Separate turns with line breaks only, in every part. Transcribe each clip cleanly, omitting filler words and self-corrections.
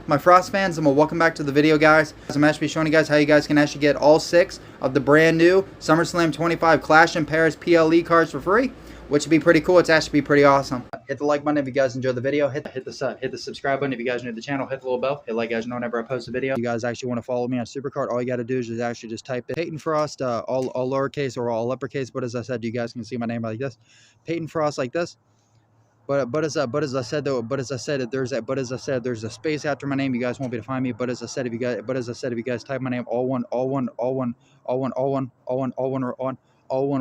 My Frost fans, and welcome back to the video, guys. I'm actually showing you guys how you guys can actually get all 6 of the brand new SummerSlam 25 Clash in Paris PLE cards for free, which would be pretty cool. It's actually pretty awesome. Hit the like button if you guys enjoyed the video. Hit the subscribe button if you guys are new to the channel. Hit the little bell. Hit like guys know whenever I post a video. If you guys actually want to follow me on SuperCard, all you got to do is just type in PaytonFrost, all lowercase or all uppercase. But as I said, you guys can see my name like this, PaytonFrost, like this. But as I said, there's a space after my name. You guys won't be able to find me. But as I said, if you guys type my name all one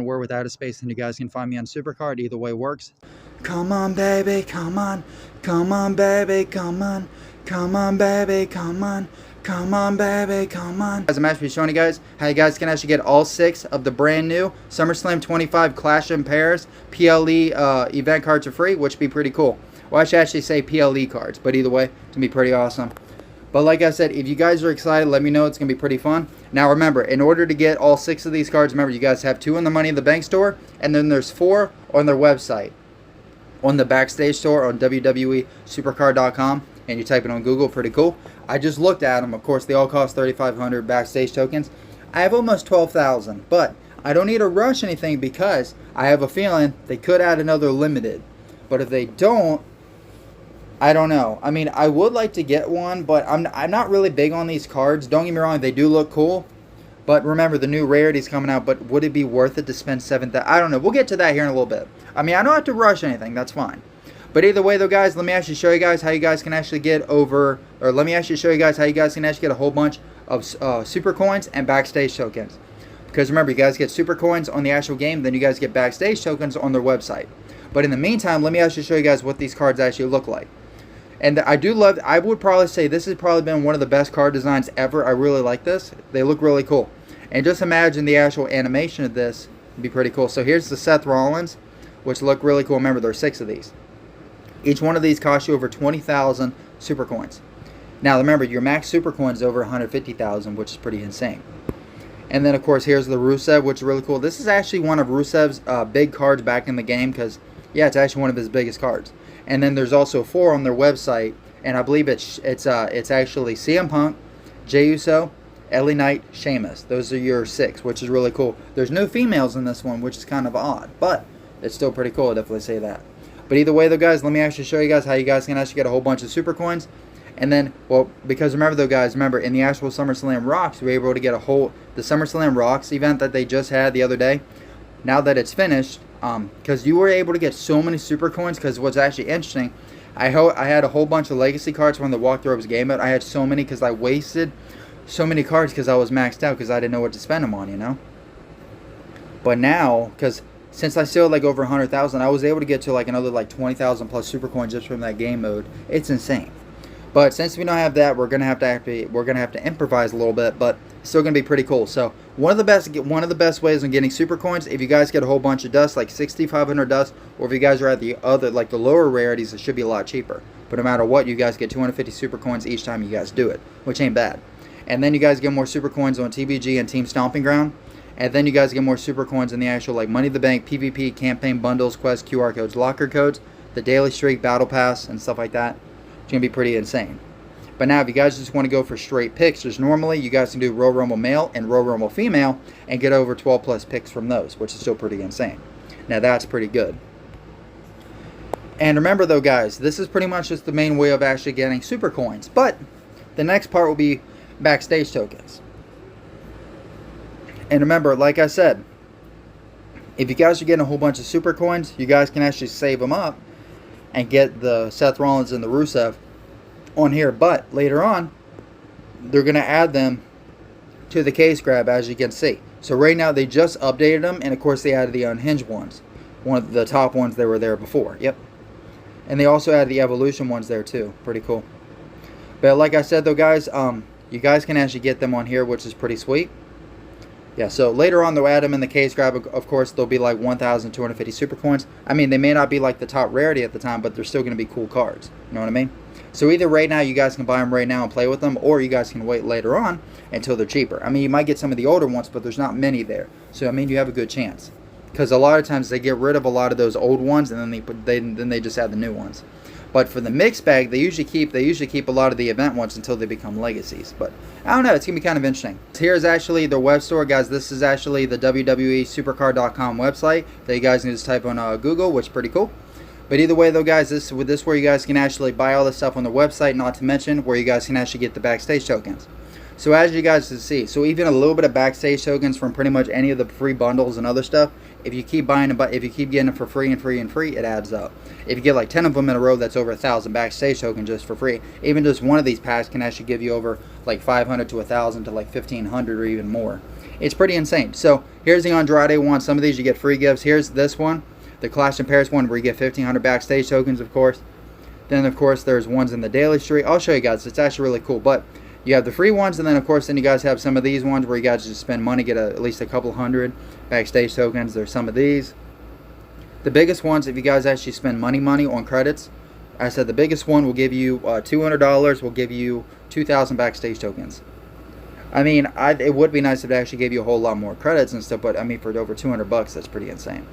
word without a space, then you guys can find me on SuperCard. Either way works. Come on, baby, come on, baby, come on, baby, come on. Come on, baby, come on. As I'm actually showing you guys how you guys can actually get all 6 of the brand new SummerSlam 25 Clash in Paris PLE event cards for free, which would be pretty cool. Well, I should actually say PLE cards, but either way, it's going to be pretty awesome. But like I said, if you guys are excited, let me know. It's going to be pretty fun. Now remember, in order to get all 6 of these cards, remember you guys have 2 in the Money in the Bank store, and then there's 4 on their website. On the Backstage store on WWE SuperCard.com, and you type it on Google. Pretty cool. I just looked at them. Of course, they all cost 3,500 Backstage tokens. I have almost 12,000, but I don't need to rush anything because I have a feeling they could add another limited. But if they don't, I don't know. I mean, I would like to get one, but I'm not really big on these cards. Don't get me wrong, they do look cool. But remember, the new rarity's coming out, but would it be worth it to spend 7,000? I don't know. We'll get to that here in a little bit. I mean, I don't have to rush anything. That's fine. But either way, though, guys, let me actually show you guys how you guys can actually get over, or let me actually show you guys how you guys can actually get a whole bunch of super coins and Backstage tokens. Because remember, you guys get super coins on the actual game, then you guys get Backstage tokens on their website. But in the meantime, let me actually show you guys what these cards actually look like. And I would probably say this has probably been one of the best card designs ever. I really like this. They look really cool. And just imagine the actual animation of this would be pretty cool. So here's the Seth Rollins, which look really cool. Remember, there's 6 of these. Each one of these costs you over 20,000 super coins. Now remember, your max super coin is over 150,000, which is pretty insane. And then of course here's the Rusev, which is really cool. This is actually one of Rusev's big cards back in the game, because yeah, it's actually one of his biggest cards. And then there's also 4 on their website, and I believe it's actually CM Punk, Jey Uso, LA Knight, Sheamus. Those are your 6, which is really cool. There's no females in this one, which is kind of odd, but it's still pretty cool. I'll definitely say that. But either way, though, guys, let me actually show you guys how you guys can actually get a whole bunch of super coins. And then, well, because remember, though, guys, remember, in the actual SummerSlam Rocks, we were able to get the SummerSlam Rocks event that they just had the other day. Now that it's finished, because you were able to get so many super coins, because what's actually interesting, I had a whole bunch of legacy cards from the Walk the Ropes game, but I had so many because I wasted so many cards because I was maxed out because I didn't know what to spend them on, you know? But now, because since I still had like over 100,000, I was able to get to like another like 20,000 plus super coins just from that game mode. It's insane. But since we don't have that, we're gonna have to improvise a little bit, but it's still gonna be pretty cool. So one of the best ways of getting super coins, if you guys get a whole bunch of dust, like 6,500 dust, or if you guys are at the other, like the lower rarities, it should be a lot cheaper. But no matter what, you guys get 250 super coins each time you guys do it, which ain't bad. And then you guys get more super coins on TBG and Team Stomping Ground. And then you guys get more super coins in the actual like Money in the Bank, PvP, campaign bundles, quest, QR codes, locker codes, the daily streak, battle pass, and stuff like that. It's going to be pretty insane. But now if you guys just want to go for straight picks, just normally you guys can do Royal Rumble male and Royal Rumble female and get over 12 plus picks from those, which is still pretty insane. Now that's pretty good. And remember though, guys, this is pretty much just the main way of actually getting super coins. But the next part will be Backstage tokens. And remember, like I said, if you guys are getting a whole bunch of super coins, you guys can actually save them up and get the Seth Rollins and the Rusev on here. But later on, they're going to add them to the case grab, as you can see. So right now, they just updated them, and of course, they added the unhinged ones. One of the top ones that were there before. Yep. And they also added the evolution ones there too. Pretty cool. But like I said, though, guys, you guys can actually get them on here, which is pretty sweet. Yeah, so later on they'll add them in the case grab. Of course, they'll be like 1,250 super coins. I mean, they may not be like the top rarity at the time, but they're still going to be cool cards. You know what I mean? So either right now, you guys can buy them right now and play with them, or you guys can wait later on until they're cheaper. I mean, you might get some of the older ones, but there's not many there. So, I mean, you have a good chance. Because a lot of times they get rid of a lot of those old ones, and then they just add the new ones. But for the mixed bag, they usually keep a lot of the event ones until they become legacies. But I don't know, it's gonna be kind of interesting. Here's actually their web store, guys. This is actually the WWE SuperCard.com website that you guys can just type on Google, which is pretty cool. But either way though, guys, this where you guys can actually buy all this stuff on the website, not to mention where you guys can actually get the Backstage tokens. So as you guys can see, so even a little bit of Backstage tokens from pretty much any of the free bundles and other stuff, if you keep buying them, if you keep getting them for free and free and free, it adds up. If you get like 10 of them in a row, that's over 1,000 Backstage tokens just for free. Even just one of these packs can actually give you over like 500 to 1,000 to like 1,500 or even more. It's pretty insane. So here's the Andrade one. Some of these you get free gifts. Here's this one, the Clash in Paris one, where you get 1,500 Backstage tokens, of course. Then of course there's ones in the daily streak. I'll show you guys. It's actually really cool. But you have the free ones, and then of course then you guys have some of these ones where you guys just spend money, get at least a couple hundred Backstage tokens. There's some of these. The biggest ones, if you guys actually spend money on credits, I said the biggest one will give you $200, will give you 2,000 Backstage tokens. I mean, it would be nice if it actually gave you a whole lot more credits and stuff, but I mean, for over 200 bucks, that's pretty insane.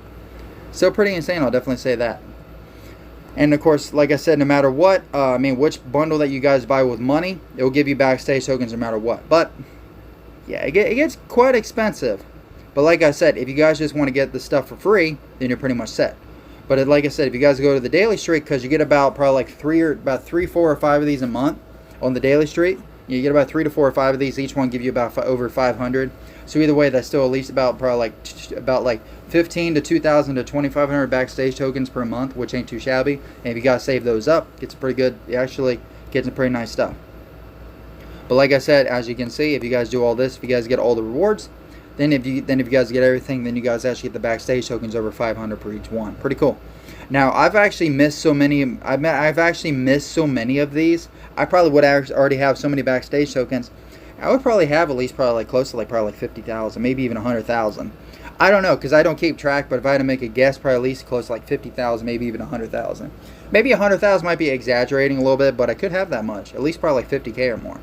So pretty insane, I'll definitely say that. And of course, like I said, no matter what, I mean, which bundle that you guys buy with money, it will give you Backstage tokens no matter what. But yeah, it gets quite expensive. But like I said, if you guys just want to get the stuff for free, then you're pretty much set. But like I said, if you guys go to the daily streak, because you get about probably like 3, 4, or 5 of these a month on the daily streak, you get about 3 to 4 or 5 of these. Each one give you about over 500. So either way, that's still at least about probably like 15 to 2,000 to 2,500 Backstage tokens per month, which ain't too shabby. And if you guys save those up, it's pretty good. It actually gets some pretty nice stuff. But like I said, as you can see, if you guys do all this, if you guys get all the rewards, then if you guys get everything, then you guys actually get the Backstage tokens over 500 per each one. Pretty cool. Now I've actually missed so many. I've actually missed so many of these. I probably would already have so many Backstage tokens. I would probably have at least probably like close to like probably like 50,000, maybe even 100,000. I don't know, because I don't keep track. But if I had to make a guess, probably at least close to like 50,000, maybe even 100,000. Maybe 100,000 might be exaggerating a little bit, but I could have that much. At least probably like 50K or more.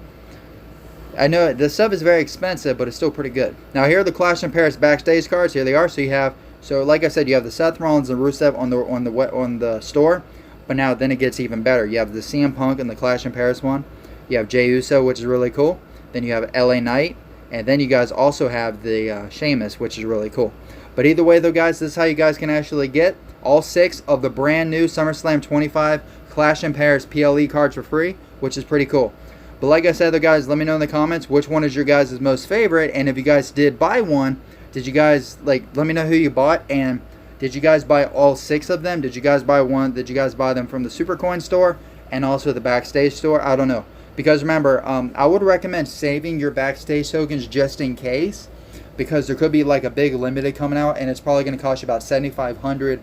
I know the stuff is very expensive, but it's still pretty good. Now here are the Clash in Paris Backstage cards. Here they are. So you have, like I said, you have the Seth Rollins and Rusev on the store, but now then it gets even better. You have the CM Punk and the Clash in Paris one. You have Jey Uso, which is really cool. Then you have LA Knight, and then you guys also have the Sheamus, which is really cool. But either way though, guys, this is how you guys can actually get all 6 of the brand new SummerSlam 25 Clash in Paris PLE cards for free, which is pretty cool. But like I said though, guys, let me know in the comments which one is your guys' most favorite, and if you guys did buy one, did you guys, like, let me know who you bought, and did you guys buy all 6 of them? Did you guys buy one? Did you guys buy them from the Supercoin store and also the Backstage store? I don't know. Because remember, I would recommend saving your Backstage tokens just in case, because there could be like a big limited coming out, and it's probably going to cost you about 7,500.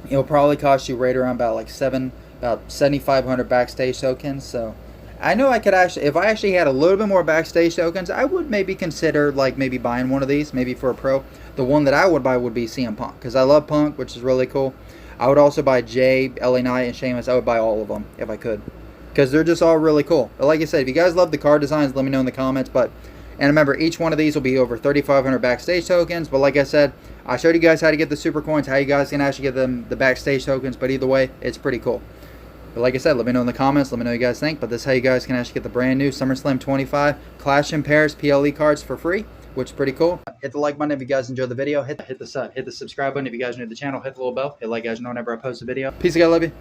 It'll probably cost you right around about 7,500 Backstage tokens. So I know I could actually, if I actually had a little bit more Backstage tokens, I would maybe consider like maybe buying one of these, maybe for a pro. The one that I would buy would be CM Punk, because I love Punk, which is really cool. I would also buy Jey, LA Knight, and Sheamus. I would buy all of them if I could, because they're just all really cool. But like I said, if you guys love the card designs, let me know in the comments. And remember, each one of these will be over 3,500 Backstage tokens. But like I said, I showed you guys how to get the super coins, how you guys can actually get them the Backstage tokens. But either way, it's pretty cool. But like I said, let me know in the comments. Let me know what you guys think. But this is how you guys can actually get the brand new SummerSlam 25 Clash in Paris PLE cards for free, which is pretty cool. Hit the like button if you guys enjoyed the video. Hit the subscribe button if you guys are new to the channel. Hit the little bell. Hit like guys know whenever I post a video. Peace, I love you.